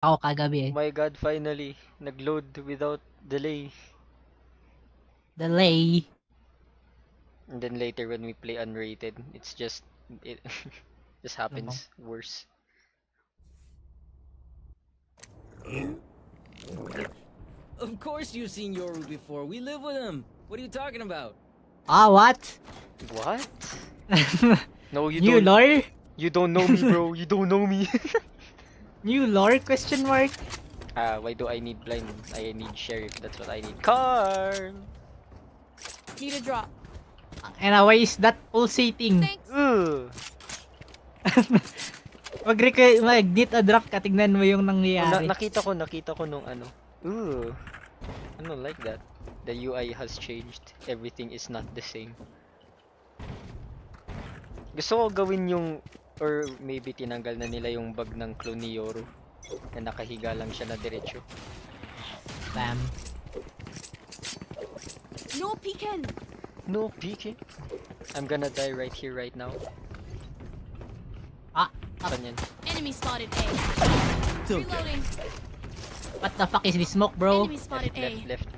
Ako kagabi eh. My God, finally. Nag-load without delay. Delay. And then later when we play unrated, it's just... It just happens worse. Of course you've seen Yoru before. We live with him. What are you talking about? Ah, what? What? No, you New don't. lore? You don't know me, bro. You don't know me. New lore? Question mark? Why do I need blind? I need sheriff. That's what I need. Car. Need a drop. And why is that pulsating? Thanks. Mag-need a drop ka, tignan mo yung nangyayari. Nakita ko nung ano. I don't like that. The UI has changed. Everything is not the same. Gusto ko gawin yung, or maybe tinanggal na nila yung bug ng clone ni Yoru. Na nakahiga lang siya na diretso. Bam. No peeking. No peeking. I'm gonna die right here, right now. Saan yan? Enemy spotted A. Reloading. What the fuck is this smoke, bro? Enemy spotted A. Left.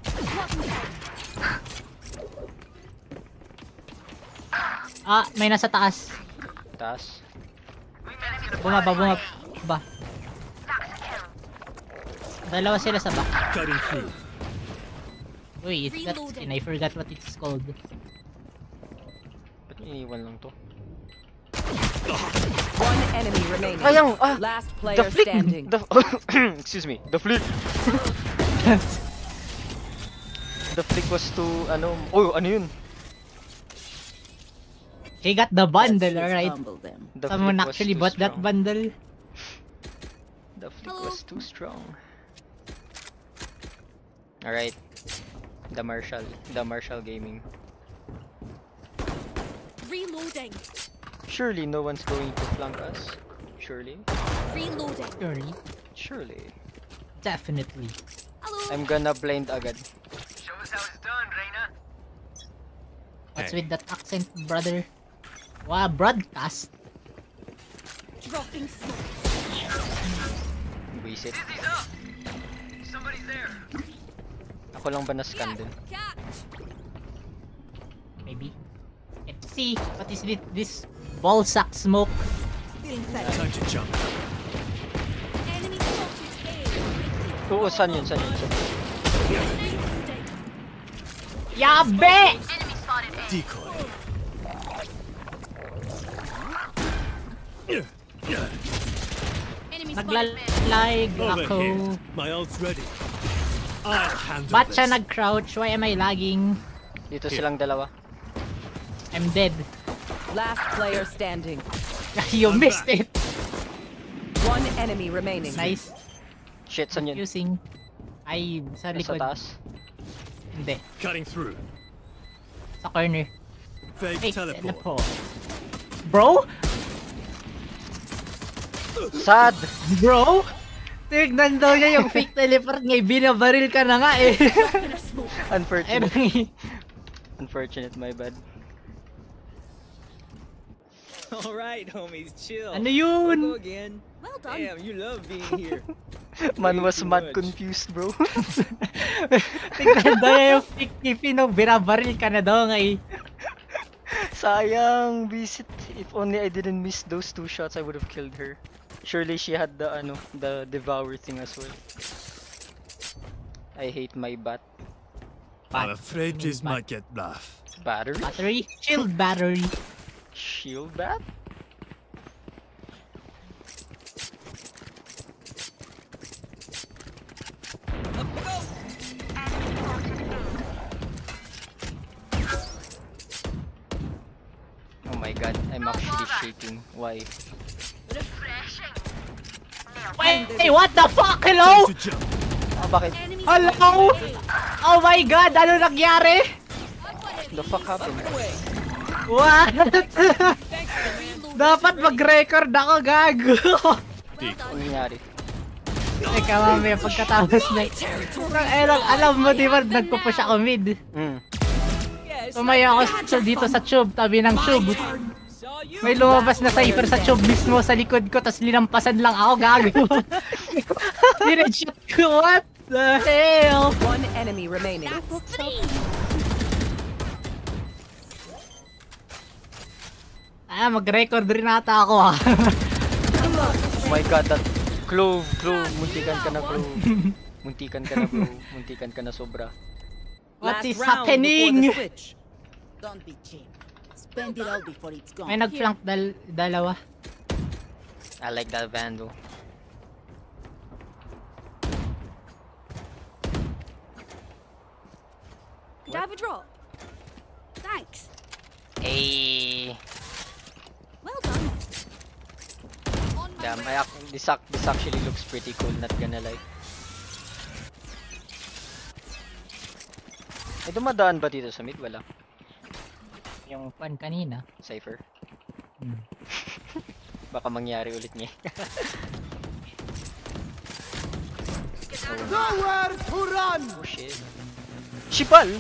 May nasa taas. Taas. Bumaba. Dalawa sila sa back. Uy, is that skin? I forgot what it's called. Ba't iniwan lang to? One enemy remaining. Ayang! Last player The flick! standing. Excuse me. The flick! The flick was to, ano... Oh, ano yun? He got the bundle, alright? The Someone flick was actually too bought that strong. bundle. The flick was too strong. Alright. The Marshall Gaming. Reloading. Surely no one's going to flank us. Surely. Reloading. Surely. Definitely. Hello. I'm gonna blind agad. Show us how it's done, Reina. What's with that accent, brother? Wow, broadcast. Dropping smoke. Visit. Dizzy's up. Somebody's there. Ako lang ba na-scan din? Catch. Maybe. Let's see. What is this ball sack smoke? Time to jump. Enemy spotted A. Oo, saan yun? Yabe! Enemy spotted A. Decoy. Enemy spotted Naglalag Over ako. here. My ult's ready. I'll handle Ba't this. siya nag-crouch? Why am I lagging? Dito silang dalawa. I'm dead. Last player standing. You missed it. One enemy remaining. Nice. Shit, saan yun? Using. Ay, sa Sa likod. taas? Hindi. Cutting through. Sa corner. Fake Hey, teleport. Bro? Sad! Bro? Tignan daw niya yung fake teleport niya. Binabaril ka na nga eh. Unfortunate. Unfortunate, my bad. Alright, homies, chill. Ano yun? We'll go again. Well done. Damn, you love being here. Man was Too mad much. confused, bro. Tignan daw niya yung fake TP no. Binabaril ka na daw nga eh. Sayang, visit. If only I didn't miss those 2 shots, I would have killed her. Surely she had the the devour thing as well. I hate my bat. I'm afraid this might get rough. Battery? Battery? Shield battery. Shield bat? Oh my god, I'm actually shaking. Why? Wait, hey, what the fuck? Hello? Time to jump. Bakit? Enemy Hello? spotted Oh my god, ano nangyari? The fuck happened? What? Dapat mag-record ako, gago. Ano nangyari? Teka, mamaya pagkatapos na. Alam mo, di ba, nagpupush ako mid. Hmm. Tumaya ako dito sa tube, tabi ng tube. Saw May lumabas na Cypher sa tube mismo sa likod ko, tas linampasan lang ako, gago. Dineshot ko, what the hell? One enemy remaining. That's three. Mag-record rin ata ako ah. Oh my god, that Clove, muntikan ka na Clove. Muntikan ka na bro, muntikan ka na sobra. What Last is round before the happening? switch. Don't be cheap. Spend it all before it's gone. May nag-flank dalawa. I like that Vandal. Could I have a drop? Thanks. Hey, Well done. On my damn, way. this actually looks pretty cool, not gonna lie. May dumadaan ba dito sa mid? Wala. Yung fan kanina. Cypher. Hmm. Baka mangyari ulit niya. Nowhere to run! Oh shit. Shipal!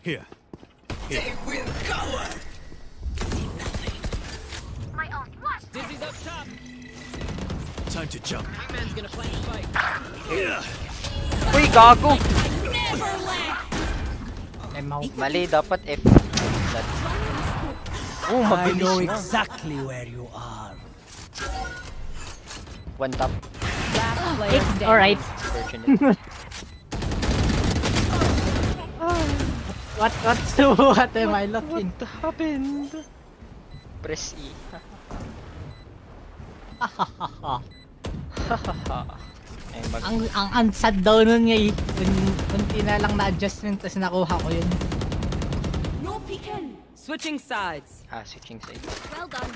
Here. Dizzy's up top. Time to jump. Wingman's gonna plant a spike. Here. Uy, gago! Never left. Time out. Mali, dapat F. Oh, I know mabilis na. exactly where you are. One tap. Last player standing. Alright. Fortunate. What am I looking? What happened? Press E. Ay, ang sad daw nun nga eh. Kunti na lang na-adjustment tas nakuha ko yun. No peeking. Switching sides. switching side. Well done.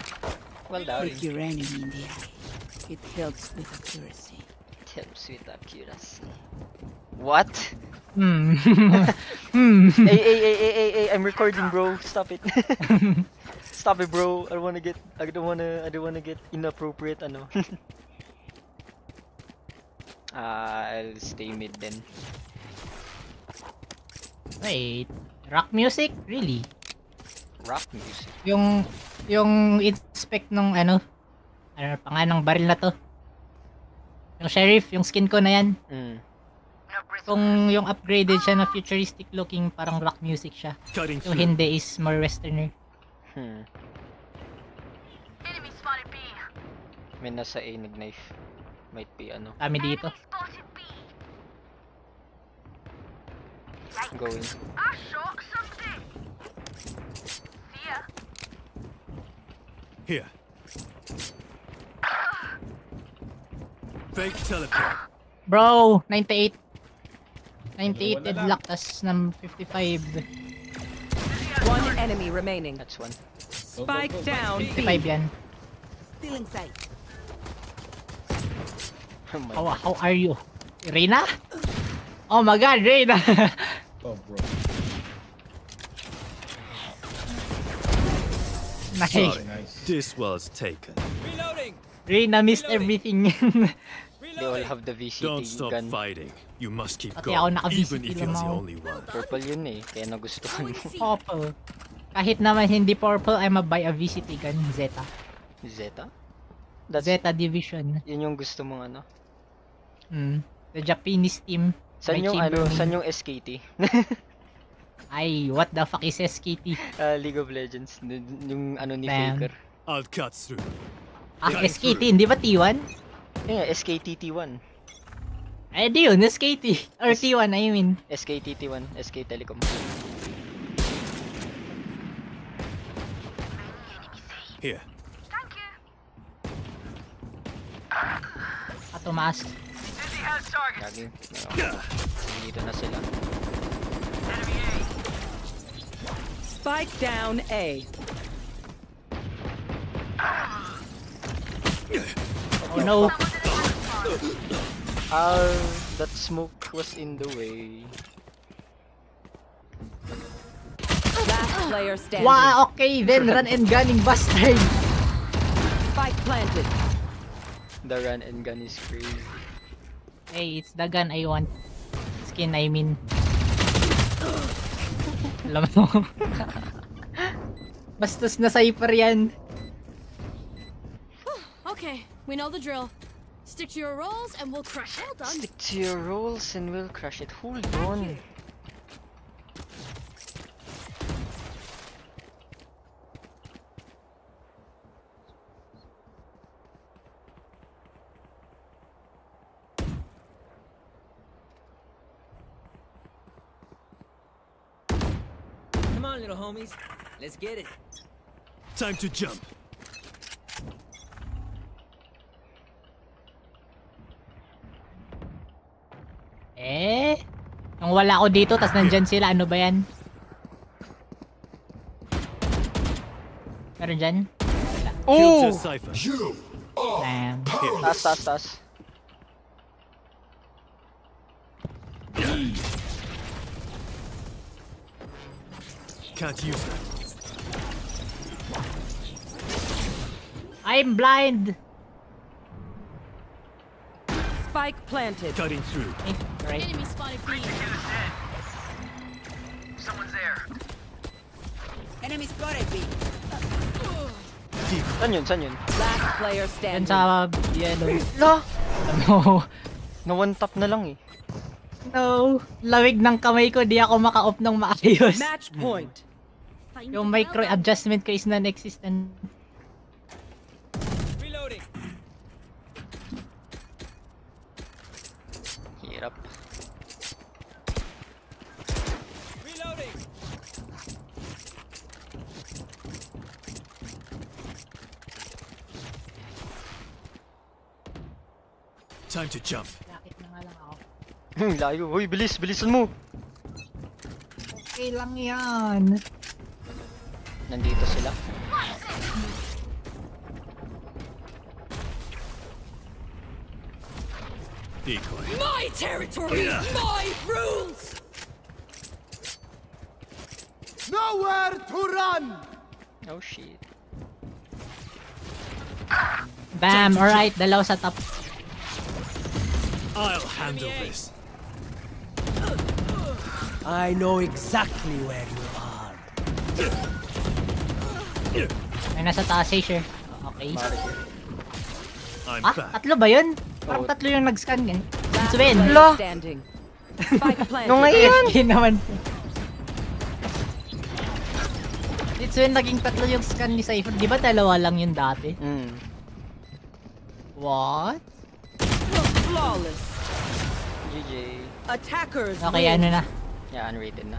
Well done. Look your enemy in the eye. It helps with accuracy. It helps with accuracy. What? Hmm. Hey, I'm recording, bro. Stop it. Stop it, bro. I don't wanna get inappropriate, ano. I'll stay mid then. Wait. Rock music? Really? Rock music. Yung inspect nung ano pa nga ng baril na to. Yung sheriff, yung skin ko na yan. Kung yung upgraded siya na futuristic looking, parang rock music siya. Cutting Yung through. hindi is more westerner. Enemy spotted B. May nasa A nag-knife. Might be ano. Kami dito. Spotted B. Going. I shock something. See ya. Here. Fake teleport. Bro, 98. 98 deadlock, tas ng 55. One enemy remaining. That's one. Spike down. 55 yan. Still in sight. Oh my How are you? Reina? Oh my god, Reina! Oh, bro. Nice. Sorry. Nice. This was taken. Reloading. Reina missed everything. They all have the VCT Don't stop gun. fighting. You must keep Pati ako going, naka-VCT even if lang you're the ako. only one. Purple yun eh, kaya nagustuhan mo. Purple. Kahit naman hindi purple, I'm a buy a VCT gun. Zeta. Zeta? That's, Zeta Division. yun yung gusto mong ano? The Japanese team. San by yung ano, Chamberlain. san yung SKT? Ay, what the fuck is SKT? League of Legends, yung ano ni Damn. Faker. I'll cut through. SKT, hindi ba T1? Yeah, SKT T1. Ay, di yun, SKT. Or T1, I mean. SKT T1, SK Telecom. Here. Tumaas. Dizzy has target. Gagi. Dito na sila. Enemy A. Spike down A. Oh no. That smoke was in the way. Last player standing. Wow, okay, then run and gunning bastard. Spike planted. The run and gun is crazy. Hey, it's the gun I want. Skin, I mean. Alam mo. Bastos na Cypher yan. Okay, we know the drill. Stick to your roles and we'll crush it. Well done. Stick to your roles and we'll crush it. Hold on. Come on, little homies. Let's get it. Time to jump. Nung wala ako dito, tas nandyan sila, ano ba yan? Meron dyan? Oh! Kills a Cypher. Damn. Taas. Can't use that. I'm blind! Spike planted. Cutting through. Right. Enemy spotted B. Someone's there. Enemy spotted B. Saan yun? Last player Yan standing. sa yellow. La! No. Na one tap na lang eh. No. Lawig ng kamay ko, di ako maka-off ng maayos. Match point. Find Yung the micro well done. adjustment ko is non-existent. Reloading. Hirap. Reloading. Time to jump. Bakit na nga lang ako? Layo. Uy, bilisan mo. Okay lang yan. Nandito sila. Decoy. My territory, my rules. Nowhere to run! Oh shit. Bam! Alright, dalaw sa top. I'll handle this. I know exactly where you are. May nasa taas eh, sure. Okay. I'm Ah, back. tatlo ba yun? Parang Oo. tatlo yung nag-scan yan. Last Swin! player La! standing. Spike planted. Nung ngayon! AFK naman. It's when naging tatlo yung scan ni Cypher. Di ba dalawa lang yun dati? What? Flawless. GG. Attackers Okay, win. ano na. Yeah, unrated na.